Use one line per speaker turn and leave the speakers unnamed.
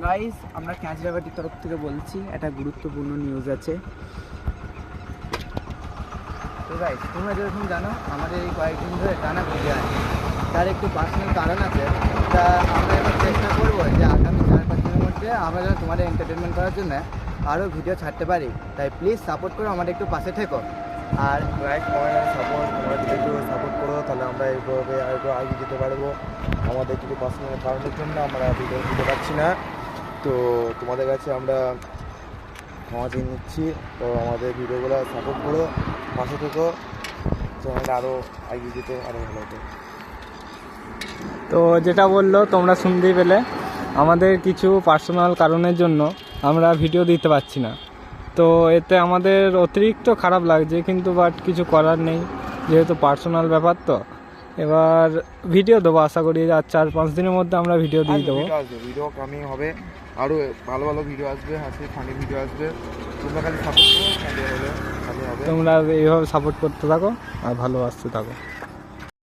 Guys আমরা ক্যাচরাবাটির তরফ থেকে বলছি, একটা গুরুত্বপূর্ণ নিউজ আছে। তো গাইস তোমরা যেরকম জানো আমাদের এই কয়েকদিন ধরে টানা ভিডিও আছে, তার একটু পার্সোনাল কারণ আছে। তা আমরা এবার চেষ্টা করবো যে আগামী 4-5 দিনের মধ্যে আমরা যেন তোমাদের এন্টারটেনমেন্ট করার জন্য আরও ভিডিও ছাড়তে পারি। তাই প্লিজ সাপোর্ট করো, আমাদের একটু পাশে থেকো। আর
লাইক কমেন্ট সাপোর্ট, তোমরা যদি একটু সাপোর্ট করো তাহলে আমরা এইভাবে আরেকটু আগে যেতে পারবো। আমাদের কিছু পার্সোনাল কারণের জন্য আমরা ভিডিও দিতে পারছি না, তো তোমাদের কাছে আমরা ক্ষমা চেয়ে নিচ্ছি। তো আমাদের ভিডিওগুলো সাপোর্ট করো, পাশে থেকো, চ্যানেলটা আরও এগিয়ে যেতে আরও ভালো হতো।
তো যেটা বললো তোমরা শুনতেই পেলে, আমাদের কিছু পার্সোনাল কারণের জন্য আমরা ভিডিও দিতে পারছি না। তো এতে আমাদের অতিরিক্ত খারাপ লাগছে, কিন্তু বাট কিছু করার নেই, যেহেতু পার্সোনাল ব্যাপার। তো এবার ভিডিও দেবো, আশা করি আর 4-5 দিনের মধ্যে আমরা ভিডিও দিয়ে দেবো।
ভিডিও কামিং হবে, আরও ভালো ভালো ভিডিও আসবে, হাসি ফানি ভিডিও আসবে। তোমরা খালি সাপোর্ট করো, তাহলে হবে।
তোমরা এইভাবে সাপোর্ট করতে থাকো আর ভালোবাসতে থাকো।